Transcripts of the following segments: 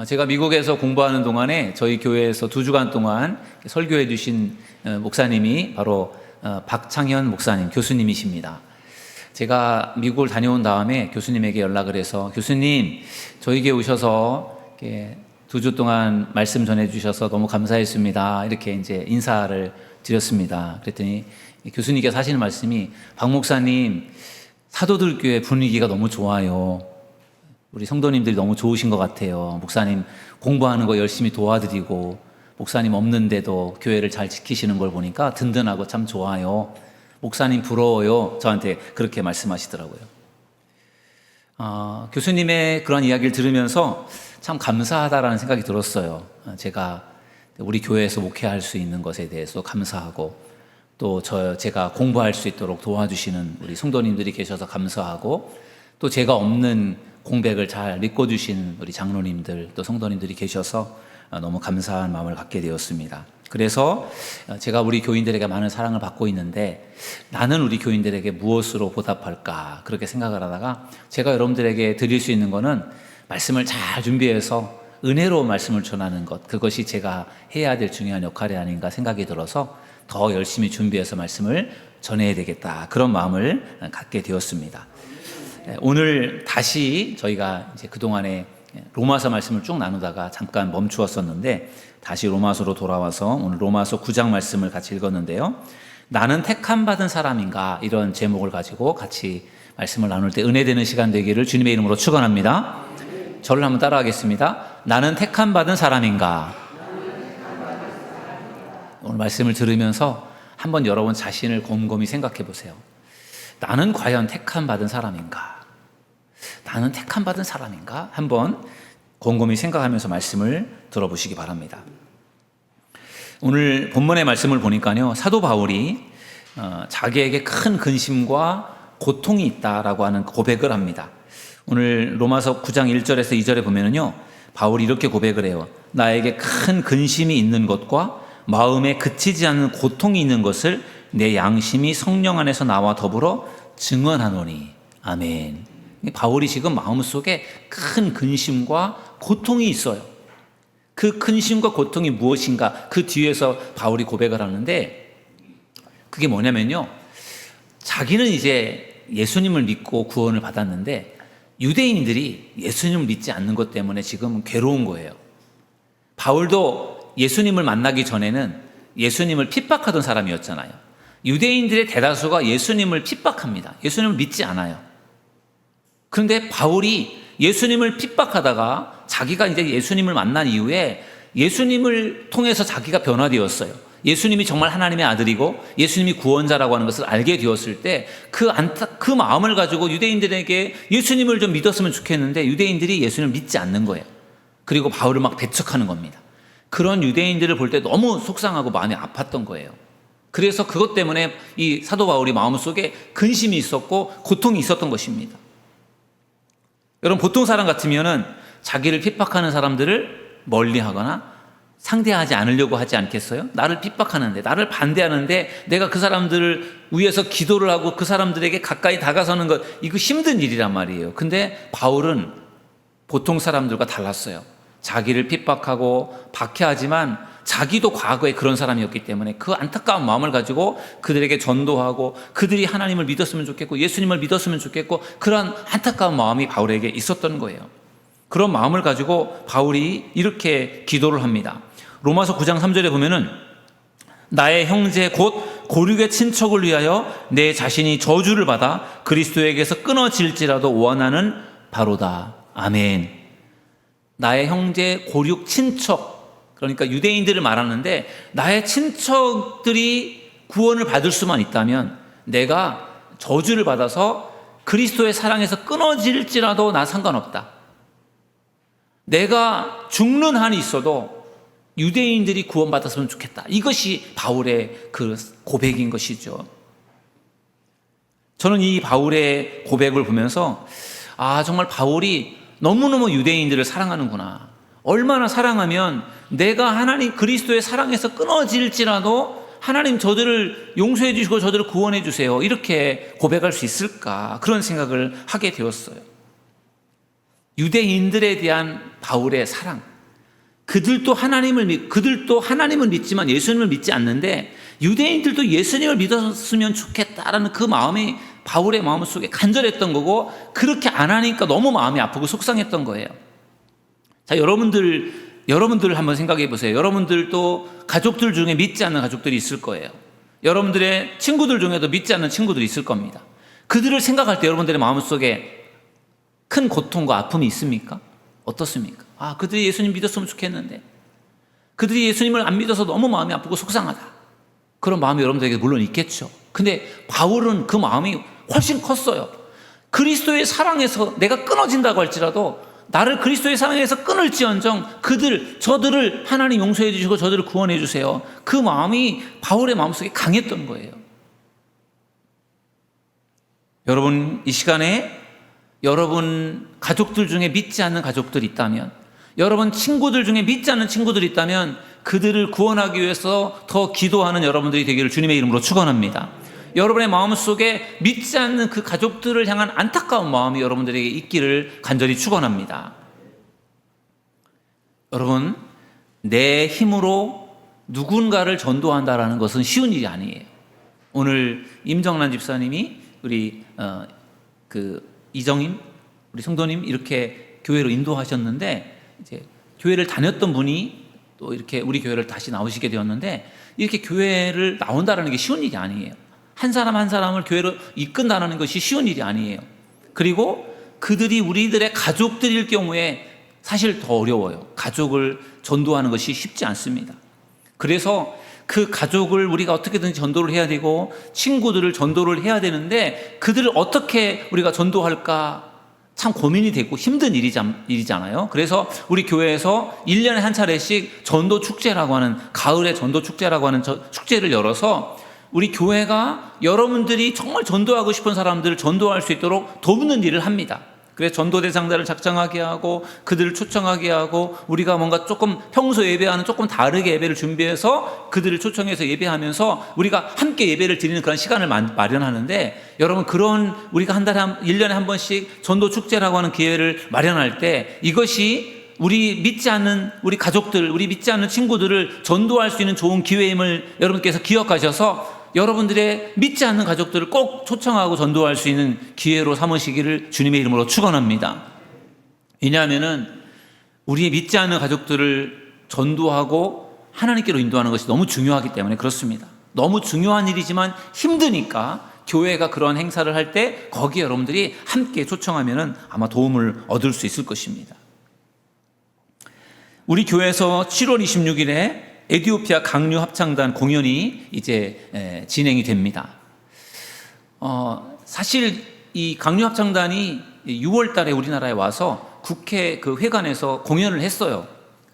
제가 미국에서 공부하는 동안에 저희 교회에서 2주간 동안 설교해 주신 목사님이 바로 박창현 목사님, 교수님이십니다. 제가 미국을 다녀온 다음에 교수님에게 연락을 해서, 교수님, 저희 교회 오셔서 이렇게 2주 동안 말씀 전해 주셔서 너무 감사했습니다. 이렇게 이제 인사를 드렸습니다. 그랬더니 교수님께서 하시는 말씀이, 박 목사님, 사도들 교회 분위기가 너무 좋아요. 우리 성도님들이 너무 좋으신 것 같아요. 목사님 공부하는 거 열심히 도와드리고, 목사님 없는데도 교회를 잘 지키시는 걸 보니까 든든하고 참 좋아요. 목사님 부러워요. 저한테 그렇게 말씀하시더라고요. 교수님의 그런 이야기를 들으면서 참 감사하다라는 생각이 들었어요. 제가 우리 교회에서 목회할 수 있는 것에 대해서 감사하고, 또 제가 공부할 수 있도록 도와주시는 우리 성도님들이 계셔서 감사하고, 또 제가 없는 공백을 잘 메꿔주신 우리 장로님들, 또 성도님들이 계셔서 너무 감사한 마음을 갖게 되었습니다. 그래서 제가 우리 교인들에게 많은 사랑을 받고 있는데, 나는 우리 교인들에게 무엇으로 보답할까 그렇게 생각을 하다가, 제가 여러분들에게 드릴 수 있는 거는 말씀을 잘 준비해서 은혜로 말씀을 전하는 것, 그것이 제가 해야 될 중요한 역할이 아닌가 생각이 들어서 더 열심히 준비해서 말씀을 전해야 되겠다, 그런 마음을 갖게 되었습니다. 오늘 다시 저희가 이제 그동안에 로마서 말씀을 쭉 나누다가 잠깐 멈추었었는데, 다시 로마서로 돌아와서 오늘 로마서 9장 말씀을 같이 읽었는데요. 나는 택함 받은 사람인가, 이런 제목을 가지고 같이 말씀을 나눌 때 은혜되는 시간 되기를 주님의 이름으로 축원합니다. 저를 한번 따라하겠습니다. 나는 택함 받은 사람인가. 오늘 말씀을 들으면서 한번 여러분 자신을 곰곰이 생각해 보세요. 나는 과연 택함 받은 사람인가? 나는 택함 받은 사람인가? 한번 곰곰이 생각하면서 말씀을 들어보시기 바랍니다. 오늘 본문의 말씀을 보니까요, 사도 바울이 자기에게 큰 근심과 고통이 있다라고 하는 고백을 합니다. 오늘 로마서 9장 1절에서 2절에 보면은요, 바울이 이렇게 고백을 해요. 나에게 큰 근심이 있는 것과 마음에 그치지 않는 고통이 있는 것을 내 양심이 성령 안에서 나와 더불어 증언하노니. 아멘. 바울이 지금 마음속에 큰 근심과 고통이 있어요. 그 근심과 고통이 무엇인가, 그 뒤에서 바울이 고백을 하는데, 그게 뭐냐면요, 자기는 이제 예수님을 믿고 구원을 받았는데 유대인들이 예수님을 믿지 않는 것 때문에 지금 괴로운 거예요. 바울도 예수님을 만나기 전에는 예수님을 핍박하던 사람이었잖아요. 유대인들의 대다수가 예수님을 핍박합니다. 예수님을 믿지 않아요. 그런데 바울이 예수님을 핍박하다가 자기가 이제 예수님을 만난 이후에 예수님을 통해서 자기가 변화되었어요. 예수님이 정말 하나님의 아들이고 예수님이 구원자라고 하는 것을 알게 되었을 때 그 마음을 가지고 유대인들에게 예수님을 좀 믿었으면 좋겠는데 유대인들이 예수님을 믿지 않는 거예요. 그리고 바울을 막 배척하는 겁니다. 그런 유대인들을 볼 때 너무 속상하고 마음이 아팠던 거예요. 그래서 그것 때문에 이 사도 바울이 마음속에 근심이 있었고 고통이 있었던 것입니다. 여러분, 보통 사람 같으면은 자기를 핍박하는 사람들을 멀리하거나 상대하지 않으려고 하지 않겠어요? 나를 핍박하는데, 나를 반대하는데 내가 그 사람들을 위해서 기도를 하고 그 사람들에게 가까이 다가서는 것, 이거 힘든 일이란 말이에요. 근데 바울은 보통 사람들과 달랐어요. 자기를 핍박하고 박해하지만 자기도 과거에 그런 사람이었기 때문에 그 안타까운 마음을 가지고 그들에게 전도하고, 그들이 하나님을 믿었으면 좋겠고 예수님을 믿었으면 좋겠고, 그런 안타까운 마음이 바울에게 있었던 거예요. 그런 마음을 가지고 바울이 이렇게 기도를 합니다. 로마서 9장 3절에 보면은, 나의 형제 곧 고륙의 친척을 위하여 내 자신이 저주를 받아 그리스도에게서 끊어질지라도 원하는 바로다. 아멘. 나의 형제 고륙 친척, 그러니까 유대인들을 말하는데, 나의 친척들이 구원을 받을 수만 있다면 내가 저주를 받아서 그리스도의 사랑에서 끊어질지라도 나 상관없다. 내가 죽는 한이 있어도 유대인들이 구원받았으면 좋겠다. 이것이 바울의 그 고백인 것이죠. 저는 이 바울의 고백을 보면서 정말 바울이 너무너무 유대인들을 사랑하는구나. 얼마나 사랑하면 내가 하나님 그리스도의 사랑에서 끊어질지라도 하나님 저들을 용서해 주시고 저들을 구원해 주세요, 이렇게 고백할 수 있을까, 그런 생각을 하게 되었어요. 유대인들에 대한 바울의 사랑, 그들도 하나님을 믿지만 예수님을 믿지 않는데 유대인들도 예수님을 믿었으면 좋겠다라는 그 마음이 바울의 마음속에 간절했던 거고, 그렇게 안 하니까 너무 마음이 아프고 속상했던 거예요. 자, 여러분들 한번 생각해 보세요. 여러분들도 가족들 중에 믿지 않는 가족들이 있을 거예요. 여러분들의 친구들 중에도 믿지 않는 친구들이 있을 겁니다. 그들을 생각할 때 여러분들의 마음속에 큰 고통과 아픔이 있습니까? 어떻습니까? 그들이 예수님 믿었으면 좋겠는데, 그들이 예수님을 안 믿어서 너무 마음이 아프고 속상하다, 그런 마음이 여러분들에게 물론 있겠죠. 근데 바울은 그 마음이 훨씬 컸어요. 그리스도의 사랑에서 내가 끊어진다고 할지라도 나를 그리스도의 사랑에서 끊을지언정 저들을 하나님 용서해 주시고 저들을 구원해 주세요, 그 마음이 바울의 마음속에 강했던 거예요. 여러분, 이 시간에 여러분 가족들 중에 믿지 않는 가족들이 있다면, 여러분 친구들 중에 믿지 않는 친구들이 있다면 그들을 구원하기 위해서 더 기도하는 여러분들이 되기를 주님의 이름으로 축원합니다. 여러분의 마음속에 믿지 않는 그 가족들을 향한 안타까운 마음이 여러분들에게 있기를 간절히 축원합니다. 여러분, 내 힘으로 누군가를 전도한다라는 것은 쉬운 일이 아니에요. 오늘 임정란 집사님이 우리 이정임 우리 성도님 이렇게 교회로 인도하셨는데, 이제 교회를 다녔던 분이 또 이렇게 우리 교회를 다시 나오시게 되었는데, 이렇게 교회를 나온다라는 게 쉬운 일이 아니에요. 한 사람 한 사람을 교회로 이끈다는 것이 쉬운 일이 아니에요. 그리고 그들이 우리들의 가족들일 경우에 사실 더 어려워요. 가족을 전도하는 것이 쉽지 않습니다. 그래서 그 가족을 우리가 어떻게든지 전도를 해야 되고 친구들을 전도를 해야 되는데, 그들을 어떻게 우리가 전도할까 참 고민이 되고 힘든 일이잖아요. 그래서 우리 교회에서 1년에 한 차례씩 전도 축제라고 하는, 가을에 전도 축제라고 하는 축제를 열어서 우리 교회가 여러분들이 정말 전도하고 싶은 사람들을 전도할 수 있도록 돕는 일을 합니다. 그래서 전도 대상자를 작정하게 하고 그들을 초청하게 하고, 우리가 뭔가 조금 평소 예배와는 조금 다르게 예배를 준비해서 그들을 초청해서 예배하면서 우리가 함께 예배를 드리는 그런 시간을 마련하는데, 여러분, 그런 우리가 1년에 한 번씩 전도 축제라고 하는 기회를 마련할 때, 이것이 우리 믿지 않는 우리 가족들, 우리 믿지 않는 친구들을 전도할 수 있는 좋은 기회임을 여러분께서 기억하셔서 여러분들의 믿지 않는 가족들을 꼭 초청하고 전도할 수 있는 기회로 삼으시기를 주님의 이름으로 축원합니다. 왜냐하면은 우리 믿지 않는 가족들을 전도하고 하나님께로 인도하는 것이 너무 중요하기 때문에 그렇습니다. 너무 중요한 일이지만 힘드니까 교회가 그런 행사를 할 때 거기에 여러분들이 함께 초청하면은 아마 도움을 얻을 수 있을 것입니다. 우리 교회에서 7월 26일에 에티오피아 강류 합창단 공연이 이제 진행이 됩니다. 사실 이 강류 합창단이 6월 달에 우리나라에 와서 국회 그 회관에서 공연을 했어요.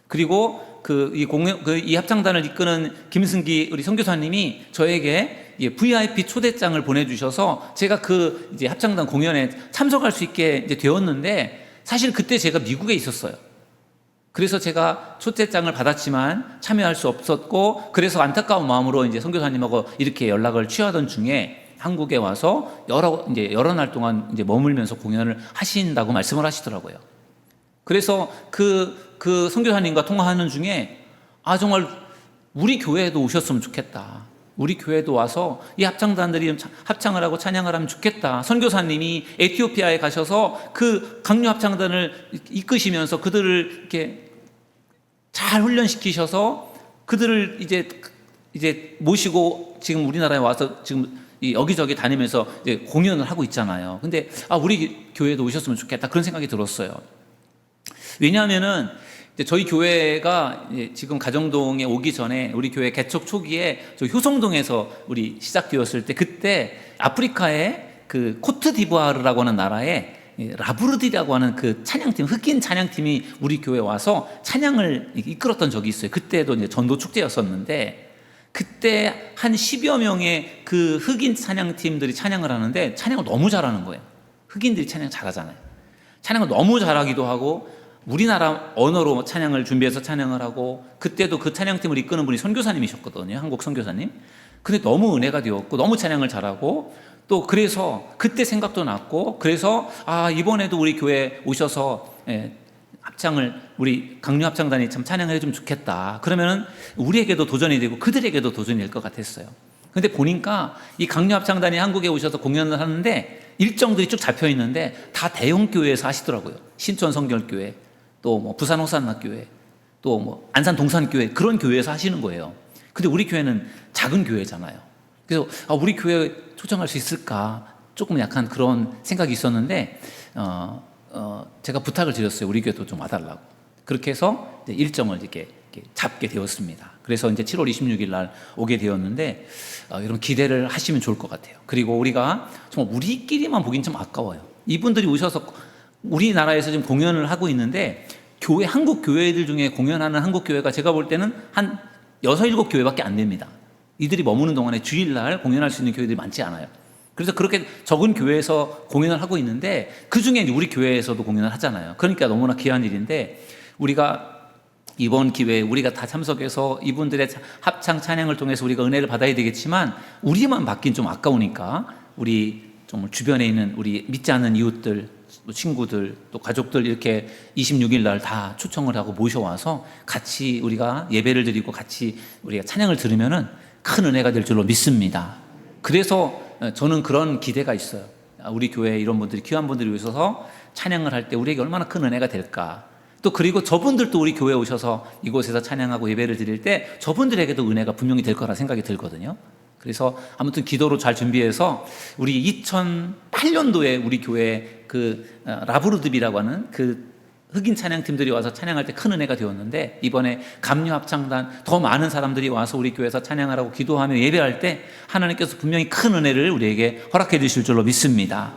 그리고 이 합창단을 이끄는 김승기 우리 선교사님이 저에게 VIP 초대장을 보내주셔서 제가 그 이제 합창단 공연에 참석할 수 있게 이제 되었는데, 사실 그때 제가 미국에 있었어요. 그래서 제가 초대장을 받았지만 참여할 수 없었고, 그래서 안타까운 마음으로 이제 선교사님하고 이렇게 연락을 취하던 중에 한국에 와서 여러 날 동안 이제 머물면서 공연을 하신다고 말씀을 하시더라고요. 그래서 그 선교사님과 통화하는 중에 정말 우리 교회에도 오셨으면 좋겠다. 우리 교회도 와서 이 합창단들이 합창을 하고 찬양을 하면 좋겠다. 선교사님이 에티오피아에 가셔서 그 강류 합창단을 이끄시면서 그들을 이렇게 잘 훈련시키셔서 그들을 이제 모시고 지금 우리나라에 와서 지금 여기저기 다니면서 이제 공연을 하고 있잖아요. 근데 우리 교회도 오셨으면 좋겠다, 그런 생각이 들었어요. 왜냐하면은 저희 교회가 지금 가정동에 오기 전에 우리 교회 개척 초기에 저 효성동에서 우리 시작되었을 때, 그때 아프리카의 그 코트디부아르라고 하는 나라에 라브르디라고 하는 그 찬양팀, 흑인 찬양팀이 우리 교회에 와서 찬양을 이끌었던 적이 있어요. 그때도 이제 전도 축제였었는데, 그때 한 10여 명의 그 흑인 찬양팀들이 찬양을 하는데 찬양을 너무 잘하는 거예요. 흑인들이 찬양 잘하잖아요. 찬양을 너무 잘하기도 하고 우리나라 언어로 찬양을 준비해서 찬양을 하고, 그때도 그 찬양팀을 이끄는 분이 선교사님이셨거든요. 한국 선교사님. 근데 너무 은혜가 되었고 너무 찬양을 잘하고 또 그래서 그때 생각도 났고, 그래서 이번에도 우리 교회 오셔서 우리 강요 합창단이 참 찬양을 해주면 좋겠다. 그러면은 우리에게도 도전이 되고 그들에게도 도전이 될 것 같았어요. 근데 보니까 이 강요 합창단이 한국에 오셔서 공연을 하는데 일정들이 쭉 잡혀 있는데 다 대형 교회에서 하시더라고요. 신촌 성결교회, 또 뭐 부산 호산나교회, 또 뭐 안산 동산교회, 그런 교회에서 하시는 거예요. 근데 우리 교회는 작은 교회잖아요. 그래서 우리 교회 초청할 수 있을까 조금 약간 그런 생각이 있었는데 제가 부탁을 드렸어요. 우리 교회도 좀 와달라고. 그렇게 해서 이제 일정을 이렇게 잡게 되었습니다. 그래서 이제 7월 26일 날 오게 되었는데 여러분 기대를 하시면 좋을 것 같아요. 그리고 우리가 정말 우리끼리만 보긴 좀 아까워요. 이분들이 오셔서 우리나라에서 지금 공연을 하고 있는데 한국 교회들 중에 공연하는 한국 교회가 제가 볼 때는 한 6, 7교회밖에 안 됩니다. 이들이 머무는 동안에 주일날 공연할 수 있는 교회들이 많지 않아요. 그래서 그렇게 적은 교회에서 공연을 하고 있는데 그중에 우리 교회에서도 공연을 하잖아요. 그러니까 너무나 귀한 일인데 우리가 이번 기회에 우리가 다 참석해서 이분들의 합창 찬양을 통해서 우리가 은혜를 받아야 되겠지만 우리만 받긴 좀 아까우니까 우리 정말 주변에 있는 우리 믿지 않는 이웃들, 또 친구들, 또 가족들 이렇게 26일 날 다 초청을 하고 모셔와서 같이 우리가 예배를 드리고 같이 우리가 찬양을 들으면은 큰 은혜가 될 줄로 믿습니다. 그래서 저는 그런 기대가 있어요. 우리 교회에 이런 분들이, 귀한 분들이 오셔서 찬양을 할 때 우리에게 얼마나 큰 은혜가 될까. 또 그리고 저분들도 우리 교회에 오셔서 이곳에서 찬양하고 예배를 드릴 때 저분들에게도 은혜가 분명히 될 거라 생각이 들거든요. 그래서 아무튼 기도로 잘 준비해서 우리 2008년도에 우리 교회에 라브루드비라고 하는 흑인 찬양팀들이 와서 찬양할 때 큰 은혜가 되었는데 이번에 감료 합창단 더 많은 사람들이 와서 우리 교회에서 찬양하라고 기도하며 예배할 때 하나님께서 분명히 큰 은혜를 우리에게 허락해 주실 줄로 믿습니다.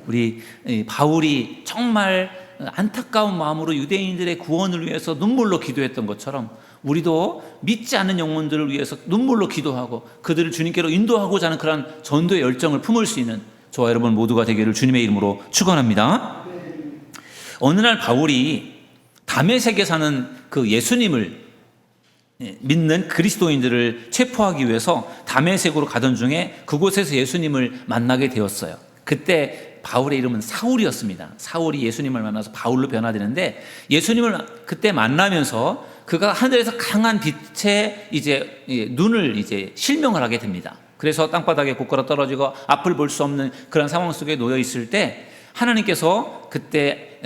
우리 바울이 정말 안타까운 마음으로 유대인들의 구원을 위해서 눈물로 기도했던 것처럼 우리도 믿지 않는 영혼들을 위해서 눈물로 기도하고 그들을 주님께로 인도하고자 하는 그런 전도의 열정을 품을 수 있는 저와 여러분 모두가 되기를 주님의 이름으로 축원합니다. 어느 날 바울이 다메섹에 사는 그 예수님을 믿는 그리스도인들을 체포하기 위해서 다메섹으로 가던 중에 그곳에서 예수님을 만나게 되었어요. 그때 바울의 이름은 사울이었습니다. 사울이 예수님을 만나서 바울로 변화되는데 예수님을 그때 만나면서 그가 하늘에서 강한 빛에 눈을 실명을 하게 됩니다. 그래서 땅바닥에 곧걸어 떨어지고 앞을 볼 수 없는 그런 상황 속에 놓여 있을 때 하나님께서 그때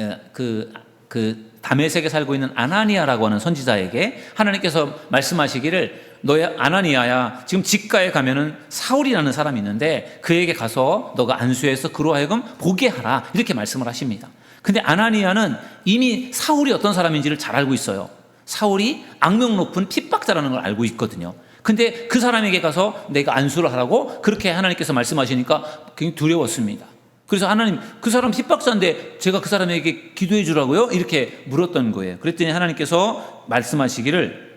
다메섹에 살고 있는 아나니아라고 하는 선지자에게 하나님께서 말씀하시기를 너의 아나니아야 지금 직가에 가면은 사울이라는 사람이 있는데 그에게 가서 너가 안수해서 그로 하여금 보게 하라 이렇게 말씀을 하십니다. 근데 아나니아는 이미 사울이 어떤 사람인지를 잘 알고 있어요. 사울이 악명 높은 핍박자라는 걸 알고 있거든요. 근데 그 사람에게 가서 내가 안수를 하라고 그렇게 하나님께서 말씀하시니까 굉장히 두려웠습니다. 그래서 하나님 그 사람 핍박자인데 제가 그 사람에게 기도해 주라고요? 이렇게 물었던 거예요. 그랬더니 하나님께서 말씀하시기를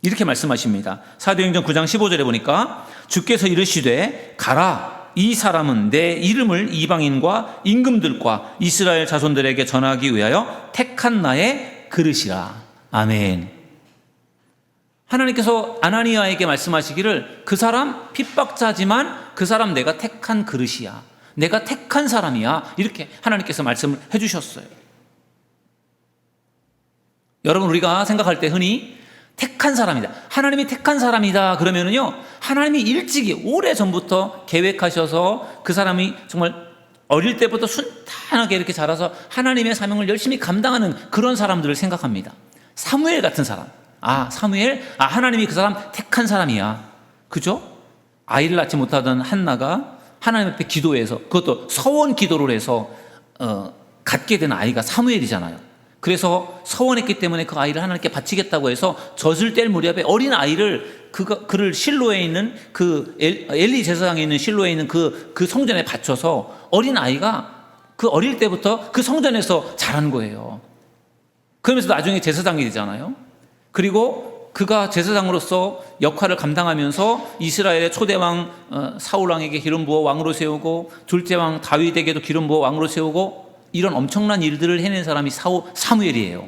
이렇게 말씀하십니다. 사도행전 9장 15절에 보니까 주께서 이르시되 가라 이 사람은 내 이름을 이방인과 임금들과 이스라엘 자손들에게 전하기 위하여 택한 나의 그릇이라. 아멘. 하나님께서 아나니아에게 말씀하시기를 그 사람 핍박자지만 그 사람 내가 택한 그릇이야. 내가 택한 사람이야. 이렇게 하나님께서 말씀을 해주셨어요. 여러분 우리가 생각할 때 흔히 택한 사람이다. 하나님이 택한 사람이다. 그러면은요, 하나님이 일찍이 오래전부터 계획하셔서 그 사람이 정말 어릴 때부터 순탄하게 이렇게 자라서 하나님의 사명을 열심히 감당하는 그런 사람들을 생각합니다. 사무엘 같은 사람. 사무엘? 하나님이 그 사람 택한 사람이야. 그죠? 아이를 낳지 못하던 한나가 하나님 앞에 기도해서 그것도 서원 기도를 해서 갖게 된 아이가 사무엘이잖아요. 그래서 서원했기 때문에 그 아이를 하나님께 바치겠다고 해서 젖을 뗄 무렵에 어린 아이를 그를 실로에 있는 엘리 제사장에 있는 실로에 있는 그 성전에 바쳐서 어린 아이가 그 어릴 때부터 그 성전에서 자란 거예요. 그러면서 나중에 제사장이 되잖아요. 그리고 그가 제사장으로서 역할을 감당하면서 이스라엘의 초대왕 사울왕에게 기름 부어 왕으로 세우고 둘째 왕 다윗에게도 기름 부어 왕으로 세우고 이런 엄청난 일들을 해낸 사람이 사무엘이에요.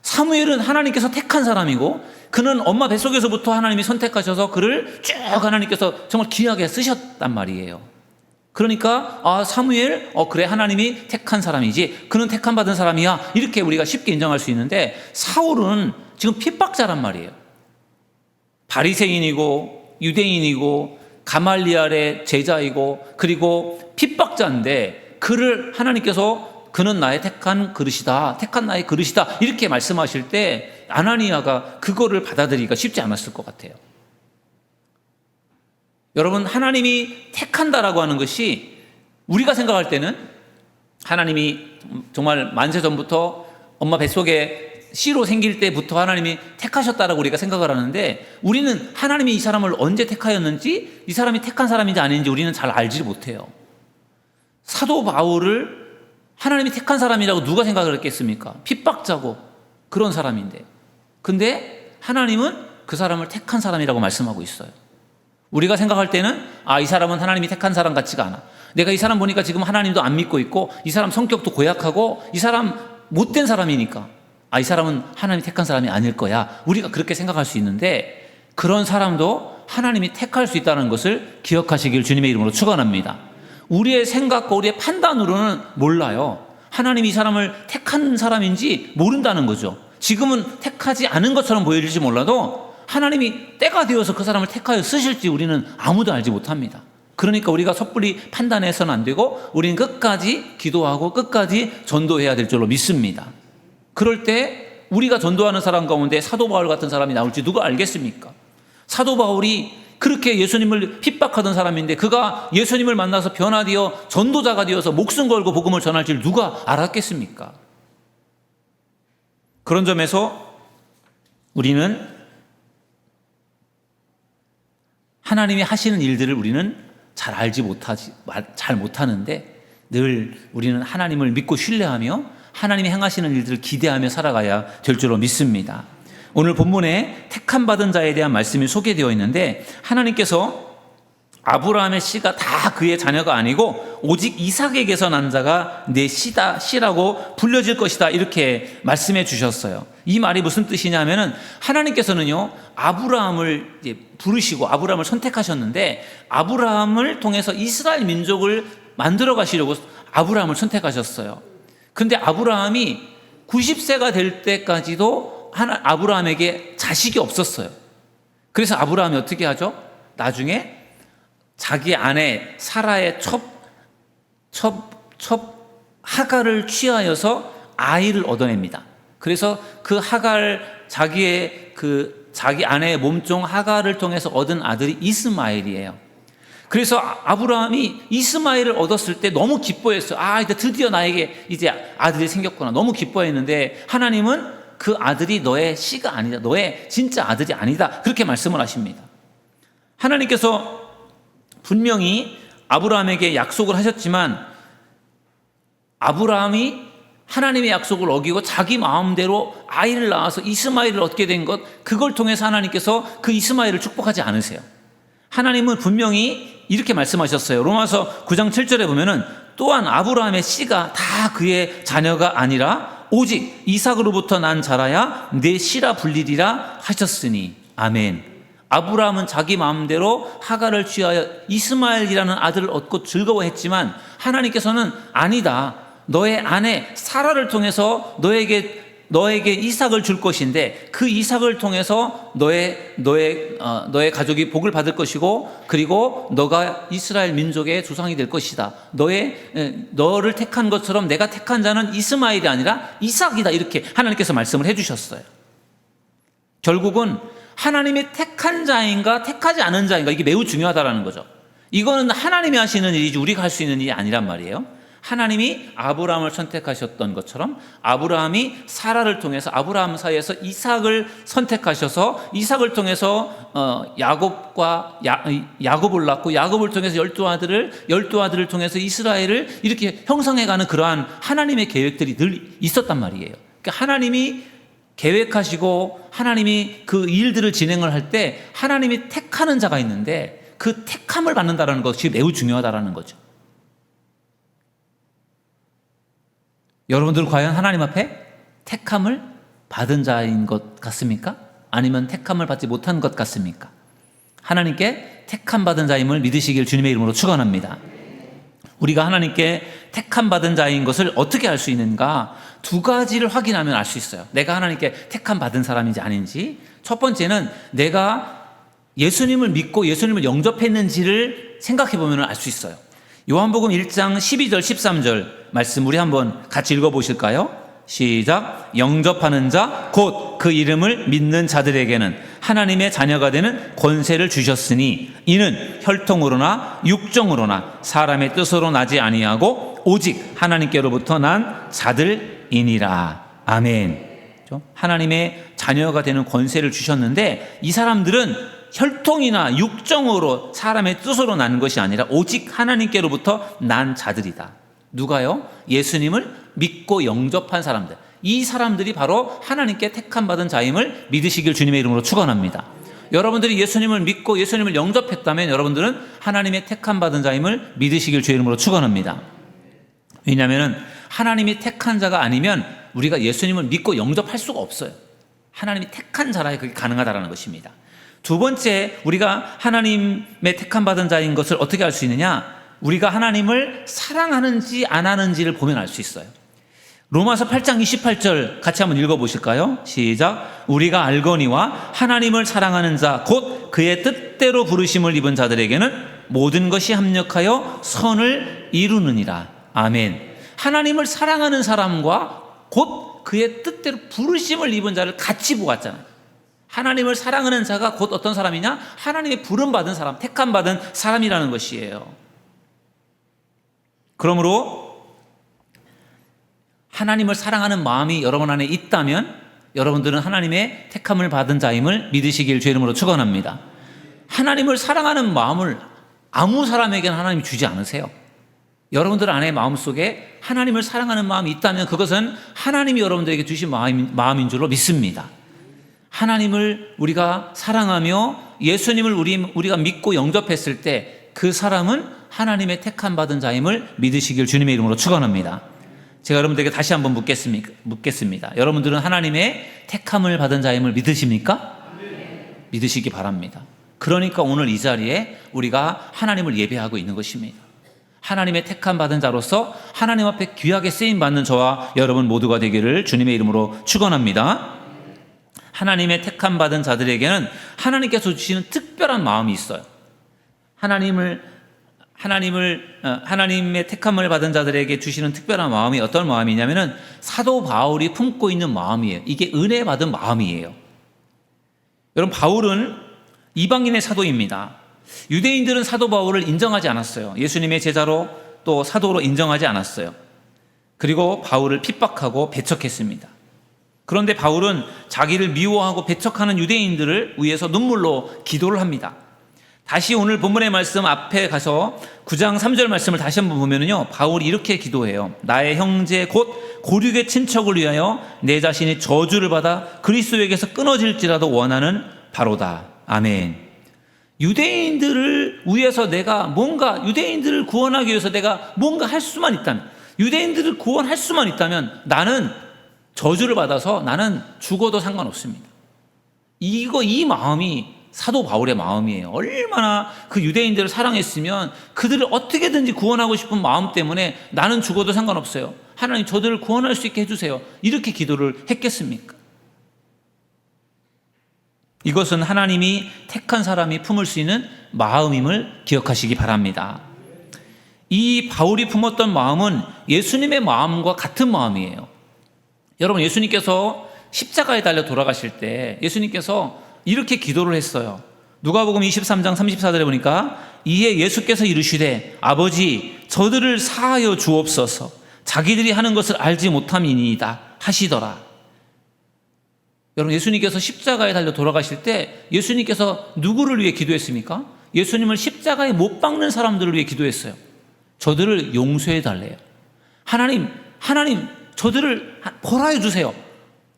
사무엘은 하나님께서 택한 사람이고 그는 엄마 뱃속에서부터 하나님이 선택하셔서 그를 쭉 하나님께서 정말 귀하게 쓰셨단 말이에요. 그러니까 사무엘 그래 하나님이 택한 사람이지, 그는 택함 받은 사람이야, 이렇게 우리가 쉽게 인정할 수 있는데, 사울은 지금 핍박자란 말이에요. 바리새인이고 유대인이고 가말리알의 제자이고 그리고 핍박자인데, 그를 하나님께서 그는 나의 택한 그릇이다, 택한 나의 그릇이다, 이렇게 말씀하실 때 아나니아가 그거를 받아들이기가 쉽지 않았을 것 같아요. 여러분, 하나님이 택한다라고 하는 것이 우리가 생각할 때는 하나님이 정말 만세 전부터 엄마 뱃속에 씨로 생길 때부터 하나님이 택하셨다라고 우리가 생각을 하는데, 우리는 하나님이 이 사람을 언제 택하였는지, 이 사람이 택한 사람인지 아닌지 우리는 잘 알지 못해요. 사도 바울을 하나님이 택한 사람이라고 누가 생각을 했겠습니까? 핍박자고 그런 사람인데. 근데 하나님은 그 사람을 택한 사람이라고 말씀하고 있어요. 우리가 생각할 때는 이 사람은 하나님이 택한 사람 같지가 않아, 내가 이 사람 보니까 지금 하나님도 안 믿고 있고 이 사람 성격도 고약하고 이 사람 못된 사람이니까 이 사람은 하나님이 택한 사람이 아닐 거야, 우리가 그렇게 생각할 수 있는데, 그런 사람도 하나님이 택할 수 있다는 것을 기억하시길 주님의 이름으로 축원합니다. 우리의 생각과 우리의 판단으로는 몰라요. 하나님이 이 사람을 택한 사람인지 모른다는 거죠. 지금은 택하지 않은 것처럼 보여질지 몰라도 하나님이 때가 되어서 그 사람을 택하여 쓰실지 우리는 아무도 알지 못합니다. 그러니까 우리가 섣불리 판단해서는 안 되고, 우리는 끝까지 기도하고 끝까지 전도해야 될 줄로 믿습니다. 그럴 때 우리가 전도하는 사람 가운데 사도 바울 같은 사람이 나올지 누가 알겠습니까? 사도 바울이 그렇게 예수님을 핍박하던 사람인데, 그가 예수님을 만나서 변화되어 전도자가 되어서 목숨 걸고 복음을 전할 줄 누가 알았겠습니까? 그런 점에서 우리는 하나님이 하시는 일들을 우리는 잘 못하는데, 늘 우리는 하나님을 믿고 신뢰하며 하나님이 행하시는 일들을 기대하며 살아가야 될 줄로 믿습니다. 오늘 본문에 택함 받은 자에 대한 말씀이 소개되어 있는데, 하나님께서 아브라함의 씨가 다 그의 자녀가 아니고 오직 이삭에게서 난 자가 내 씨라고 불려질 것이다, 이렇게 말씀해 주셨어요. 이 말이 무슨 뜻이냐면은, 하나님께서는요 아브라함을 이제 부르시고 아브라함을 선택하셨는데, 아브라함을 통해서 이스라엘 민족을 만들어 가시려고 아브라함을 선택하셨어요. 근데 아브라함이 90세가 될 때까지도 아브라함에게 자식이 없었어요. 그래서 아브라함이 어떻게 하죠? 나중에 자기 아내 사라의 첩 하갈을 취하여서 아이를 얻어냅니다. 그래서 그 자기 아내의 몸종 하갈을 통해서 얻은 아들이 이스마엘이에요. 그래서 아브라함이 이스마엘을 얻었을 때 너무 기뻐했어요. 이제 드디어 나에게 이제 아들이 생겼구나, 너무 기뻐했는데, 하나님은 그 아들이 너의 씨가 아니다, 너의 진짜 아들이 아니다, 그렇게 말씀을 하십니다. 하나님께서 분명히 아브라함에게 약속을 하셨지만, 아브라함이 하나님의 약속을 어기고 자기 마음대로 아이를 낳아서 이스마엘을 얻게 된 것, 그걸 통해서 하나님께서 그 이스마엘을 축복하지 않으세요. 하나님은 분명히 이렇게 말씀하셨어요. 로마서 9장 7절에 보면은, 또한 아브라함의 씨가 다 그의 자녀가 아니라 오직 이삭으로부터 난 자라야 내 씨라 불리리라 하셨으니. 아멘. 아브라함은 자기 마음대로 하갈을 취하여 이스마엘이라는 아들을 얻고 즐거워했지만, 하나님께서는 아니다, 너의 아내 사라를 통해서 너에게 이삭을 줄 것인데, 그 이삭을 통해서 너의 가족이 복을 받을 것이고, 그리고 너가 이스라엘 민족의 조상이 될 것이다. 너를 택한 것처럼 내가 택한 자는 이스마엘이 아니라 이삭이다, 이렇게 하나님께서 말씀을 해주셨어요. 결국은 하나님이 택한 자인가 택하지 않은 자인가, 이게 매우 중요하다는 거죠. 이거는 하나님이 하시는 일이지 우리가 할 수 있는 일이 아니란 말이에요. 하나님이 아브라함을 선택하셨던 것처럼 아브라함이 사라를 통해서 아브라함 사이에서 이삭을 선택하셔서 이삭을 통해서 야곱을 낳고, 야곱을 통해서 12아들을 통해서 이스라엘을 이렇게 형성해가는 그러한 하나님의 계획들이 늘 있었단 말이에요. 그러니까 하나님이 계획하시고 하나님이 그 일들을 진행을 할 때 하나님이 택하는 자가 있는데, 그 택함을 받는다는 것이 매우 중요하다는 거죠. 여러분들 과연 하나님 앞에 택함을 받은 자인 것 같습니까? 아니면 택함을 받지 못한 것 같습니까? 하나님께 택함 받은 자임을 믿으시길 주님의 이름으로 축원합니다. 우리가 하나님께 택함 받은 자인 것을 어떻게 알 수 있는가? 두 가지를 확인하면 알 수 있어요. 내가 하나님께 택함 받은 사람인지 아닌지. 첫 번째는 내가 예수님을 믿고 예수님을 영접했는지를 생각해 보면 알 수 있어요. 요한복음 1장 12절 13절 말씀 우리 한번 같이 읽어보실까요? 시작. 영접하는 자 곧 그 이름을 믿는 자들에게는 하나님의 자녀가 되는 권세를 주셨으니 이는 혈통으로나 육정으로나 사람의 뜻으로 나지 아니하고 오직 하나님께로부터 난 자들이니라. 아멘. 하나님의 자녀가 되는 권세를 주셨는데 이 사람들은 혈통이나 육정으로 사람의 뜻으로 난 것이 아니라 오직 하나님께로부터 난 자들이다. 누가요? 예수님을 믿고 영접한 사람들. 이 사람들이 바로 하나님께 택함 받은 자임을 믿으시길 주님의 이름으로 축원합니다. 여러분들이 예수님을 믿고 예수님을 영접했다면 여러분들은 하나님의 택함 받은 자임을 믿으시길 주의 이름으로 축원합니다. 왜냐하면 하나님이 택한 자가 아니면 우리가 예수님을 믿고 영접할 수가 없어요. 하나님이 택한 자라야 그게 가능하다는 것입니다. 두 번째, 우리가 하나님의 택함 받은 자인 것을 어떻게 알 수 있느냐? 우리가 하나님을 사랑하는지 안 하는지를 보면 알 수 있어요. 로마서 8장 28절 같이 한번 읽어보실까요? 시작. 우리가 알거니와 하나님을 사랑하는 자 곧 그의 뜻대로 부르심을 입은 자들에게는 모든 것이 합력하여 선을 이루느니라. 아멘. 하나님을 사랑하는 사람과 곧 그의 뜻대로 부르심을 입은 자를 같이 보았잖아요. 하나님을 사랑하는 자가 곧 어떤 사람이냐? 하나님의 부름받은 사람, 택함받은 사람이라는 것이에요. 그러므로 하나님을 사랑하는 마음이 여러분 안에 있다면 여러분들은 하나님의 택함을 받은 자임을 믿으시길 주의 이름으로 축원합니다. 하나님을 사랑하는 마음을 아무 사람에게는 하나님이 주지 않으세요. 여러분들 안에 마음속에 하나님을 사랑하는 마음이 있다면 그것은 하나님이 여러분들에게 주신 마음인 줄로 믿습니다. 하나님을 우리가 사랑하며 예수님을 우리가 믿고 영접했을 때 그 사람은 하나님의 택함 받은 자임을 믿으시길 주님의 이름으로 축원합니다. 제가 여러분들에게 다시 한번 묻겠습니다. 여러분들은 하나님의 택함을 받은 자임을 믿으십니까? 네. 믿으시기 바랍니다. 그러니까 오늘 이 자리에 우리가 하나님을 예배하고 있는 것입니다. 하나님의 택함 받은 자로서 하나님 앞에 귀하게 쓰임 받는 저와 여러분 모두가 되기를 주님의 이름으로 축원합니다. 하나님의 택함 받은 자들에게는 하나님께서 주시는 특별한 마음이 있어요. 하나님의 택함을 받은 자들에게 주시는 특별한 마음이 어떤 마음이냐면은 사도 바울이 품고 있는 마음이에요. 이게 은혜 받은 마음이에요. 여러분, 바울은 이방인의 사도입니다. 유대인들은 사도 바울을 인정하지 않았어요. 예수님의 제자로 또 사도로 인정하지 않았어요. 그리고 바울을 핍박하고 배척했습니다. 그런데 바울은 자기를 미워하고 배척하는 유대인들을 위해서 눈물로 기도를 합니다. 다시 오늘 본문의 말씀 앞에 가서 9장 3절 말씀을 다시 한번 보면요, 바울이 이렇게 기도해요. 나의 형제 곧 고륙의 친척을 위하여 내 자신이 저주를 받아 그리스도에게서 끊어질지라도 원하는 바로다. 아멘. 유대인들을 위해서 유대인들을 구원하기 위해서 내가 뭔가 할 수만 있다면, 유대인들을 구원할 수만 있다면 나는 저주를 받아서 나는 죽어도 상관없습니다. 이 마음이 사도 바울의 마음이에요. 얼마나 그 유대인들을 사랑했으면 그들을 어떻게든지 구원하고 싶은 마음 때문에 나는 죽어도 상관없어요. 하나님 저들을 구원할 수 있게 해주세요. 이렇게 기도를 했겠습니까? 이것은 하나님이 택한 사람이 품을 수 있는 마음임을 기억하시기 바랍니다. 이 바울이 품었던 마음은 예수님의 마음과 같은 마음이에요. 여러분, 예수님께서 십자가에 달려 돌아가실 때 예수님께서 이렇게 기도를 했어요. 누가복음 23장 34절에 보니까 이에 예수께서 이르시되 아버지 저들을 사하여 주옵소서 자기들이 하는 것을 알지 못함이니이다 하시더라. 여러분, 예수님께서 십자가에 달려 돌아가실 때 예수님께서 누구를 위해 기도했습니까? 예수님을 십자가에 못 박는 사람들을 위해 기도했어요. 저들을 용서해 달래요. 하나님 저들을 벌하여 주세요.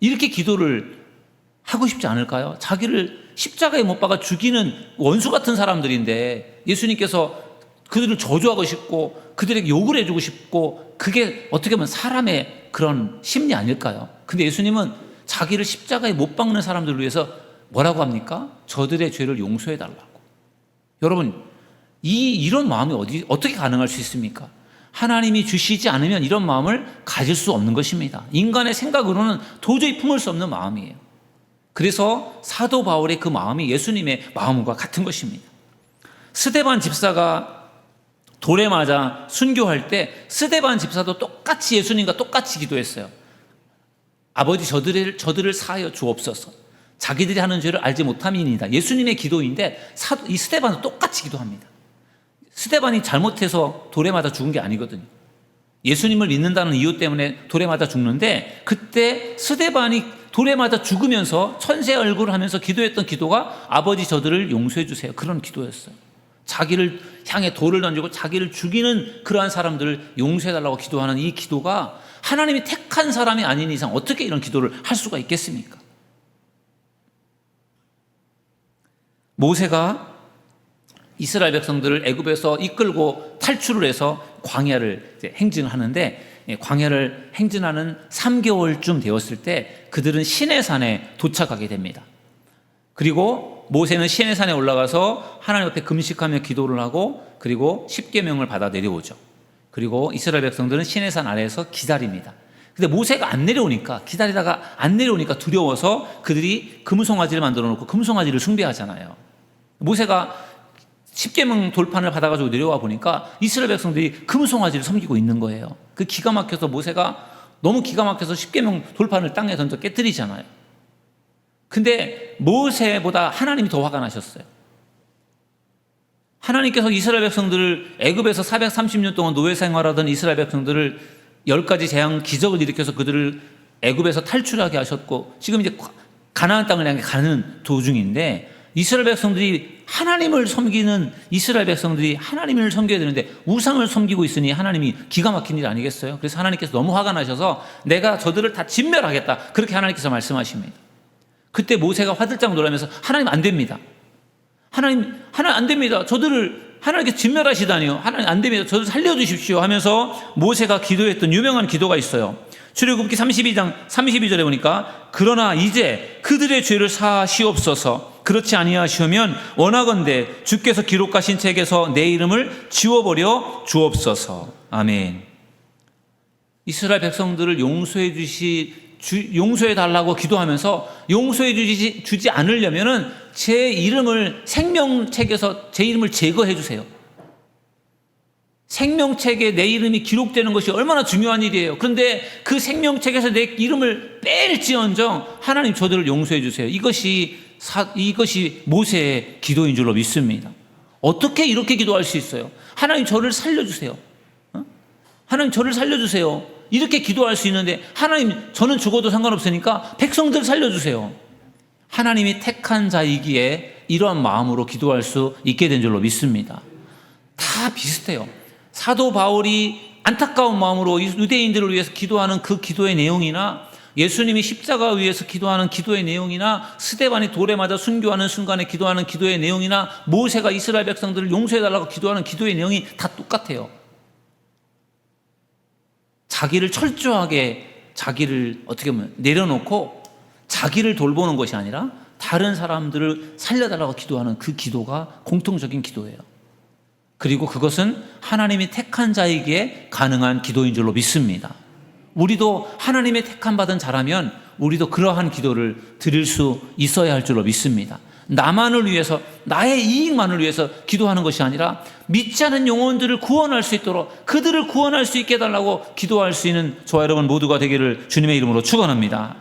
이렇게 기도를 하고 싶지 않을까요? 자기를 십자가에 못 박아 죽이는 원수 같은 사람들인데 예수님께서 그들을 저주하고 싶고 그들에게 욕을 해주고 싶고, 그게 어떻게 보면 사람의 그런 심리 아닐까요? 근데 예수님은 자기를 십자가에 못 박는 사람들을 위해서 뭐라고 합니까? 저들의 죄를 용서해 달라고. 여러분, 이런 마음이 어떻게 가능할 수 있습니까? 하나님이 주시지 않으면 이런 마음을 가질 수 없는 것입니다. 인간의 생각으로는 도저히 품을 수 없는 마음이에요. 그래서 사도 바울의 그 마음이 예수님의 마음과 같은 것입니다. 스데반 집사가 돌에 맞아 순교할 때 스데반 집사도 똑같이 예수님과 똑같이 기도했어요. 아버지 저들을 사하여 주옵소서. 자기들이 하는 죄를 알지 못함이니이다. 예수님의 기도인데 이 스데반도 똑같이 기도합니다. 스데반이 잘못해서 돌에 맞아 죽은 게 아니거든요. 예수님을 믿는다는 이유 때문에 돌에 맞아 죽는데, 그때 스데반이 돌에 맞아 죽으면서 천세 얼굴을 하면서 기도했던 기도가 아버지 저들을 용서해 주세요. 그런 기도였어요. 자기를 향해 돌을 던지고 자기를 죽이는 그러한 사람들을 용서해 달라고 기도하는 이 기도가 하나님이 택한 사람이 아닌 이상 어떻게 이런 기도를 할 수가 있겠습니까? 모세가 이스라엘 백성들을 애굽에서 이끌고 탈출을 해서 광야를 행진을 하는데, 광야를 행진하는 3개월쯤 되었을 때 그들은 시내산에 도착하게 됩니다. 그리고 모세는 시내산에 올라가서 하나님 앞에 금식하며 기도를 하고, 그리고 십계명을 받아 내려오죠. 그리고 이스라엘 백성들은 시내산 아래에서 기다립니다. 근데 모세가 안 내려오니까, 기다리다가 안 내려오니까 두려워서 그들이 금송아지를 만들어 놓고 금송아지를 숭배하잖아요. 모세가 십계명 돌판을 받아가지고 내려와 보니까 이스라엘 백성들이 금송아지를 섬기고 있는 거예요. 그 기가 막혀서 모세가 너무 기가 막혀서 십계명 돌판을 땅에 던져 깨뜨리잖아요. 근데 모세보다 하나님이 더 화가 나셨어요. 하나님께서 이스라엘 백성들을 애굽에서 430년 동안 노예 생활하던 이스라엘 백성들을 10가지 재앙 기적을 일으켜서 그들을 애굽에서 탈출하게 하셨고, 지금 이제 가나안 땅을 향해 가는 도중인데, 이스라엘 백성들이 하나님을 섬기는 이스라엘 백성들이 하나님을 섬겨야 되는데 우상을 섬기고 있으니 하나님이 기가 막힌 일 아니겠어요? 그래서 하나님께서 너무 화가 나셔서 내가 저들을 다 진멸하겠다, 그렇게 하나님께서 말씀하십니다. 그때 모세가 화들짝 놀라면서 하나님 안 됩니다. 하나님 안 됩니다. 저들을 하나님께서 진멸하시다니요. 하나님 안 됩니다. 저들 살려주십시오 하면서 모세가 기도했던 유명한 기도가 있어요. 출애굽기 32장 32절에 보니까, 그러나 이제 그들의 죄를 사하시옵소서. 그렇지 아니하시면 원하건대 주께서 기록하신 책에서 내 이름을 지워버려 주옵소서. 아멘. 이스라엘 백성들을 용서해 달라고 기도하면서 용서해 주지 않으려면은 제 이름을 생명책에서 제 이름을 제거해 주세요. 생명책에 내 이름이 기록되는 것이 얼마나 중요한 일이에요. 그런데 그 생명책에서 내 이름을 뺄지언정 하나님 저들을 용서해 주세요. 이것이 모세의 기도인 줄로 믿습니다. 어떻게 이렇게 기도할 수 있어요? 하나님 저를 살려주세요. 하나님 저를 살려주세요. 이렇게 기도할 수 있는데, 하나님 저는 죽어도 상관없으니까 백성들 살려주세요. 하나님이 택한 자이기에 이러한 마음으로 기도할 수 있게 된 줄로 믿습니다. 다 비슷해요. 사도 바울이 안타까운 마음으로 유대인들을 위해서 기도하는 그 기도의 내용이나, 예수님이 십자가 위에서 기도하는 기도의 내용이나, 스데반이 돌에 맞아 순교하는 순간에 기도하는 기도의 내용이나, 모세가 이스라엘 백성들을 용서해달라고 기도하는 기도의 내용이 다 똑같아요. 자기를 철저하게 자기를 어떻게 보면 내려놓고 자기를 돌보는 것이 아니라 다른 사람들을 살려달라고 기도하는 그 기도가 공통적인 기도예요. 그리고 그것은 하나님이 택한 자에게 가능한 기도인 줄로 믿습니다. 우리도 하나님의 택함 받은 자라면 우리도 그러한 기도를 드릴 수 있어야 할 줄로 믿습니다. 나만을 위해서, 나의 이익만을 위해서 기도하는 것이 아니라 믿지 않은 영혼들을 구원할 수 있도록, 그들을 구원할 수 있게 해달라고 기도할 수 있는 저와 여러분 모두가 되기를 주님의 이름으로 축원합니다.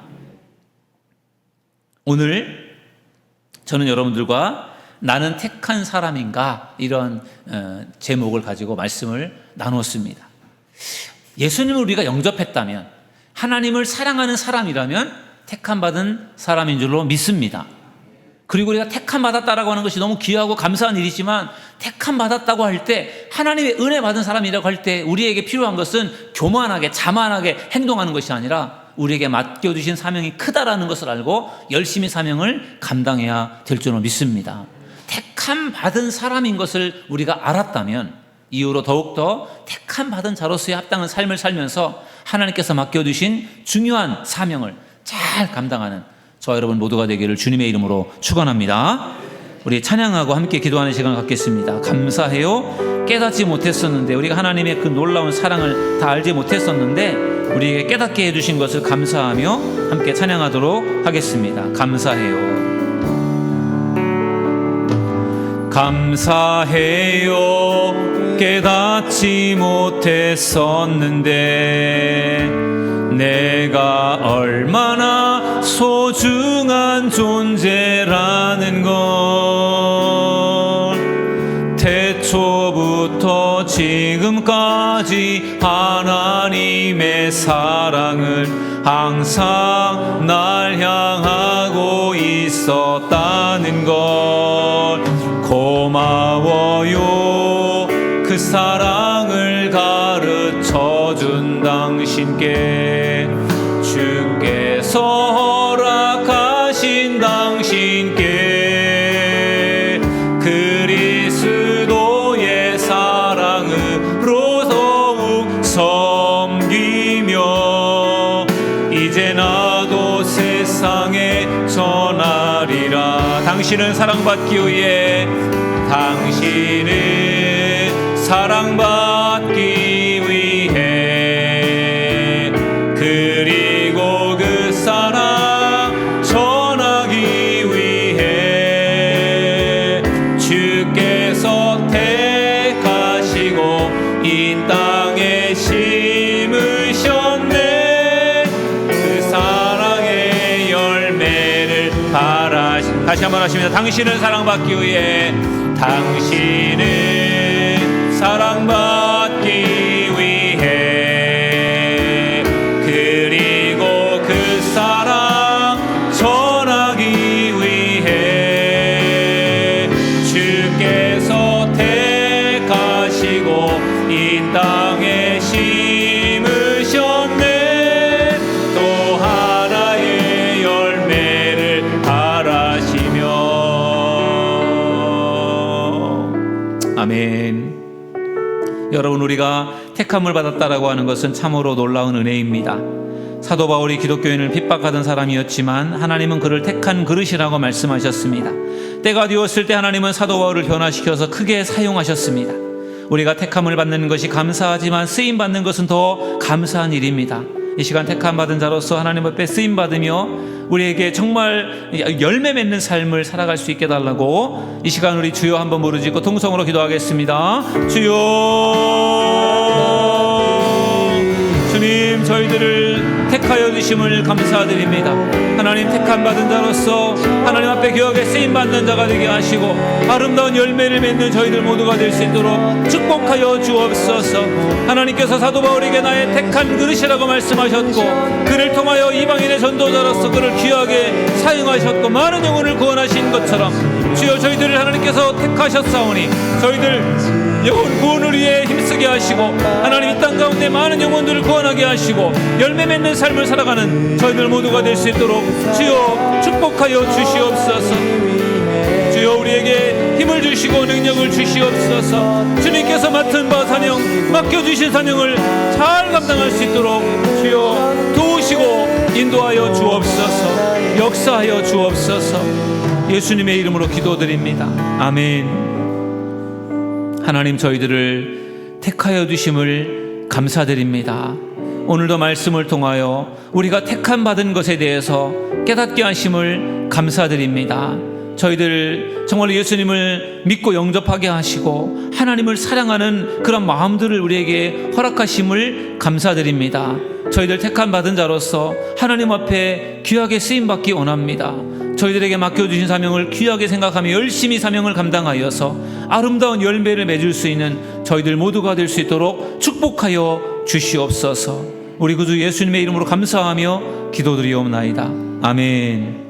오늘 저는 여러분들과 나는 택한 사람인가, 이런 제목을 가지고 말씀을 나누었습니다. 예수님을 우리가 영접했다면, 하나님을 사랑하는 사람이라면 택함 받은 사람인 줄로 믿습니다. 그리고 우리가 택함 받았다라고 하는 것이 너무 귀하고 감사한 일이지만, 택함 받았다고 할 때, 하나님의 은혜 받은 사람이라고 할 때 우리에게 필요한 것은 교만하게 자만하게 행동하는 것이 아니라 우리에게 맡겨주신 사명이 크다라는 것을 알고 열심히 사명을 감당해야 될 줄로 믿습니다. 택함 받은 사람인 것을 우리가 알았다면 이후로 더욱더 택함 받은 자로서의 합당한 삶을 살면서 하나님께서 맡겨주신 중요한 사명을 잘 감당하는 저와 여러분 모두가 되기를 주님의 이름으로 축원합니다. 우리 찬양하고 함께 기도하는 시간을 갖겠습니다. 감사해요 깨닫지 못했었는데, 우리가 하나님의 그 놀라운 사랑을 다 알지 못했었는데 우리에게 깨닫게 해주신 것을 감사하며 함께 찬양하도록 하겠습니다. 감사해요. 감사해요. 깨닫지 못했었는데 내가 얼마나 소중한 존재라는 걸 태초부터 지금까지 하나님의 사랑을 항상 날 향하고 있었다는 걸 고마워요. 그 사랑을 가르쳐준 당신께, 주께서 허락하신 당신께 그리스도의 사랑으로 더욱 섬기며 이제 나도 세상에 전하리라. 당신은 사랑받기 위해, 당신은 사랑받기 위해, 그리고 그 사랑 전하기 위해 주께서 택하시고 이 땅에 심으셨네. 그 사랑의 열매를 다시 한번 하십니다. 당신은 사랑받기 위해, 당신은 사랑받기 위해, 그리고 그 사랑 전하기 위해 주께서 택하시고 이 땅에 심으셨네. 또 하나의 열매를 바라시며. 아멘. 여러분, 우리가 택함을 받았다라고 하는 것은 참으로 놀라운 은혜입니다. 사도 바울이 기독교인을 핍박하던 사람이었지만 하나님은 그를 택한 그릇이라고 말씀하셨습니다. 때가 되었을 때 하나님은 사도 바울을 변화시켜서 크게 사용하셨습니다. 우리가 택함을 받는 것이 감사하지만 쓰임받는 것은 더 감사한 일입니다. 이 시간 택함 받은 자로서 하나님 앞에 쓰임받으며 우리에게 정말 열매 맺는 삶을 살아갈 수 있게 달라고 이 시간 우리 주여 한번 부르짖고 통성으로 기도하겠습니다. 주여, 주님, 저희들을 택하여 주심을 감사드립니다. 하나님, 택함 받은 자로서 하나님 앞에 기억에 쓰임받는 자가 되게 하시고 아름다운 열매를 맺는 저희들 모두가 될 수 있도록 축복하여 주옵소서. 하나님께서 사도 바울에게 나의 택한 그릇이라고 말씀하셨고 그를 통하여 이방인의 전도자로서 그를 귀하게 사용하셨고 많은 영혼을 구원하신 것처럼 주여, 저희들을 하나님께서 택하셨사오니 저희들 영혼 구원을 위해 힘쓰게 하시고 하나님 이 땅 가운데 많은 영혼들을 구원하게 하시고 열매 맺는 삶을 살아가는 저희들 모두가 될 수 있도록 주여 축복하여 주시옵소서. 주여, 우리에게 힘을 주시고 능력을 주시옵소서. 주님께서 맡은 바 사명, 맡겨주신 사명을 잘 감당할 수 있도록 주여 도우시고 인도하여 주옵소서. 역사하여 주옵소서. 예수님의 이름으로 기도드립니다. 아멘. 하나님, 저희들을 택하여 주심을 감사드립니다. 오늘도 말씀을 통하여 우리가 택함 받은 것에 대해서 깨닫게 하심을 감사드립니다. 저희들 정말 예수님을 믿고 영접하게 하시고 하나님을 사랑하는 그런 마음들을 우리에게 허락하심을 감사드립니다. 저희들 택함 받은 자로서 하나님 앞에 귀하게 쓰임받기 원합니다. 저희들에게 맡겨주신 사명을 귀하게 생각하며 열심히 사명을 감당하여서 아름다운 열매를 맺을 수 있는 저희들 모두가 될 수 있도록 축복하여 주시옵소서. 우리 구주 예수님의 이름으로 감사하며 기도드리옵나이다. 아멘.